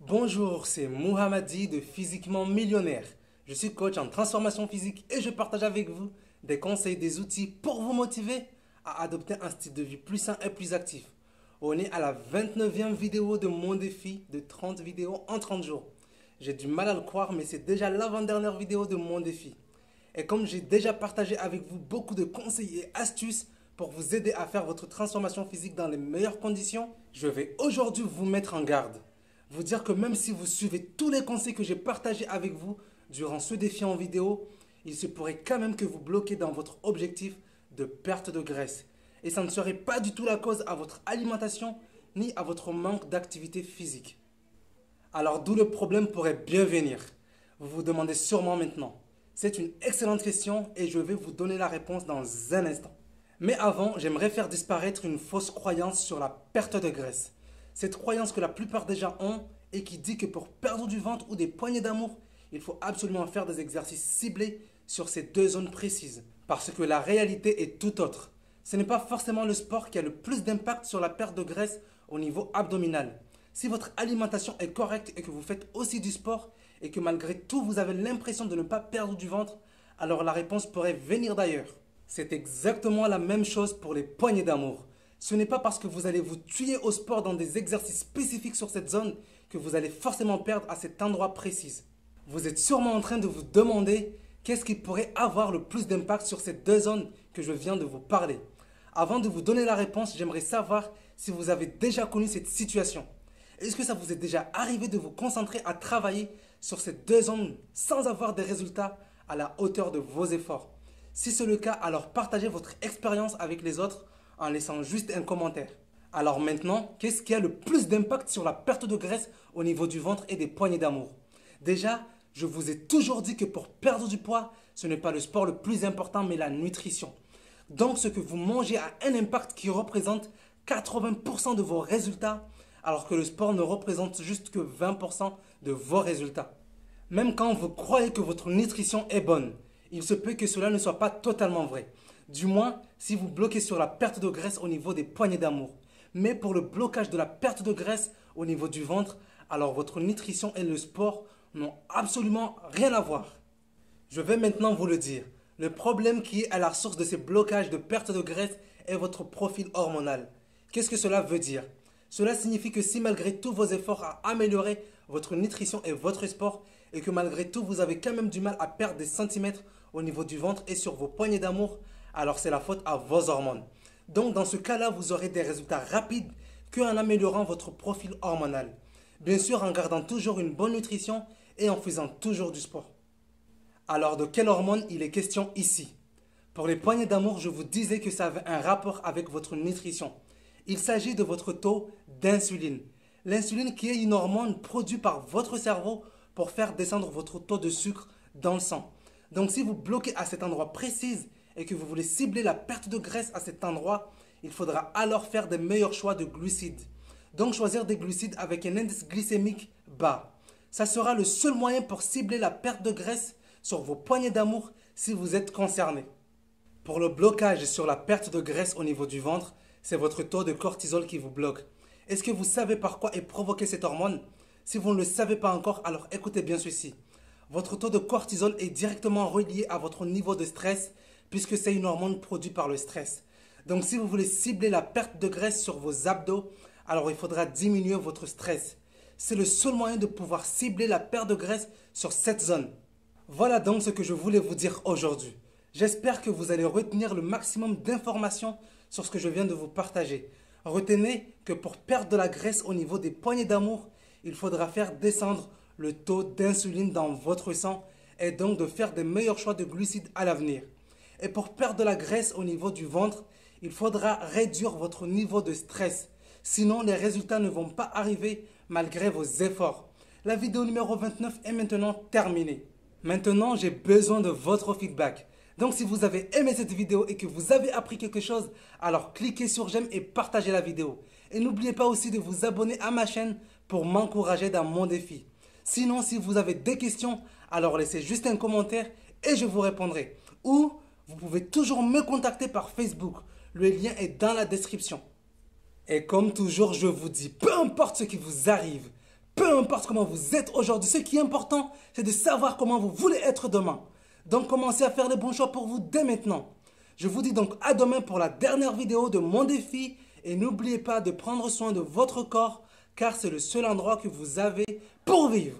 Bonjour, c'est Mohamadi de Physiquement Millionnaire. Je suis coach en transformation physique et je partage avec vous des conseils, des outils pour vous motiver à adopter un style de vie plus sain et plus actif. On est à la 29e vidéo de mon défi de 30 vidéos en 30 jours. J'ai du mal à le croire, mais c'est déjà l'avant-dernière vidéo de mon défi. Et comme j'ai déjà partagé avec vous beaucoup de conseils et astuces pour vous aider à faire votre transformation physique dans les meilleures conditions, je vais aujourd'hui vous mettre en garde. Vous dire que même si vous suivez tous les conseils que j'ai partagés avec vous durant ce défi en vidéo, il se pourrait quand même que vous bloquez dans votre objectif de perte de graisse. Et ça ne serait pas du tout la cause à votre alimentation ni à votre manque d'activité physique. Alors d'où le problème pourrait bien venir? Vous vous demandez sûrement maintenant. C'est une excellente question et je vais vous donner la réponse dans un instant. Mais avant, j'aimerais faire disparaître une fausse croyance sur la perte de graisse. Cette croyance que la plupart des gens ont et qui dit que pour perdre du ventre ou des poignées d'amour, il faut absolument faire des exercices ciblés sur ces deux zones précises. Parce que la réalité est tout autre. Ce n'est pas forcément le sport qui a le plus d'impact sur la perte de graisse au niveau abdominal. Si votre alimentation est correcte et que vous faites aussi du sport et que malgré tout vous avez l'impression de ne pas perdre du ventre, alors la réponse pourrait venir d'ailleurs. C'est exactement la même chose pour les poignées d'amour. Ce n'est pas parce que vous allez vous tuer au sport dans des exercices spécifiques sur cette zone que vous allez forcément perdre à cet endroit précis. Vous êtes sûrement en train de vous demander qu'est-ce qui pourrait avoir le plus d'impact sur ces deux zones que je viens de vous parler. Avant de vous donner la réponse, j'aimerais savoir si vous avez déjà connu cette situation. Est-ce que ça vous est déjà arrivé de vous concentrer à travailler sur ces deux zones sans avoir des résultats à la hauteur de vos efforts? Si c'est le cas, alors partagez votre expérience avec les autres en laissant juste un commentaire. Alors maintenant, qu'est-ce qui a le plus d'impact sur la perte de graisse au niveau du ventre et des poignées d'amour? Déjà, je vous ai toujours dit que pour perdre du poids, ce n'est pas le sport le plus important mais la nutrition. Donc ce que vous mangez a un impact qui représente 80% de vos résultats, alors que le sport ne représente juste que 20% de vos résultats. Même quand vous croyez que votre nutrition est bonne, il se peut que cela ne soit pas totalement vrai. Du moins, si vous bloquez sur la perte de graisse au niveau des poignées d'amour. Mais pour le blocage de la perte de graisse au niveau du ventre, alors votre nutrition et le sport n'ont absolument rien à voir. Je vais maintenant vous le dire. Le problème qui est à la source de ces blocages de perte de graisse est votre profil hormonal. Qu'est-ce que cela veut dire? Cela signifie que si malgré tous vos efforts à améliorer votre nutrition et votre sport, et que malgré tout vous avez quand même du mal à perdre des centimètres au niveau du ventre et sur vos poignées d'amour, alors c'est la faute à vos hormones. Donc dans ce cas-là, vous aurez des résultats rapides qu'en améliorant votre profil hormonal. Bien sûr en gardant toujours une bonne nutrition et en faisant toujours du sport. Alors de quelle hormone il est question ici? Pour les poignées d'amour, je vous disais que ça avait un rapport avec votre nutrition. Il s'agit de votre taux d'insuline. L'insuline qui est une hormone produite par votre cerveau pour faire descendre votre taux de sucre dans le sang. Donc si vous bloquez à cet endroit précis et que vous voulez cibler la perte de graisse à cet endroit, il faudra alors faire des meilleurs choix de glucides. Donc choisir des glucides avec un indice glycémique bas. Ça sera le seul moyen pour cibler la perte de graisse sur vos poignées d'amour si vous êtes concerné. Pour le blocage sur la perte de graisse au niveau du ventre, c'est votre taux de cortisol qui vous bloque. Est-ce que vous savez par quoi est provoquée cette hormone? Si vous ne le savez pas encore, alors écoutez bien ceci. Votre taux de cortisol est directement relié à votre niveau de stress puisque c'est une hormone produite par le stress. Donc si vous voulez cibler la perte de graisse sur vos abdos, alors il faudra diminuer votre stress. C'est le seul moyen de pouvoir cibler la perte de graisse sur cette zone. Voilà donc ce que je voulais vous dire aujourd'hui. J'espère que vous allez retenir le maximum d'informations sur ce que je viens de vous partager. Retenez que pour perdre de la graisse au niveau des poignées d'amour, il faudra faire descendre le taux d'insuline dans votre sang et donc de faire des meilleurs choix de glucides à l'avenir. Et pour perdre de la graisse au niveau du ventre, il faudra réduire votre niveau de stress. Sinon, les résultats ne vont pas arriver malgré vos efforts. La vidéo numéro 29 est maintenant terminée. Maintenant, j'ai besoin de votre feedback. Donc si vous avez aimé cette vidéo et que vous avez appris quelque chose, alors cliquez sur j'aime et partagez la vidéo. Et n'oubliez pas aussi de vous abonner à ma chaîne pour m'encourager dans mon défi. Sinon, si vous avez des questions, alors laissez juste un commentaire et je vous répondrai. Ou vous pouvez toujours me contacter par Facebook. Le lien est dans la description. Et comme toujours, je vous dis, peu importe ce qui vous arrive, Peu importe comment vous êtes aujourd'hui, ce qui est important, c'est de savoir comment vous voulez être demain. Donc commencez à faire les bons choix pour vous dès maintenant. Je vous dis donc à demain pour la dernière vidéo de mon défi et n'oubliez pas de prendre soin de votre corps car c'est le seul endroit que vous avez pour vivre.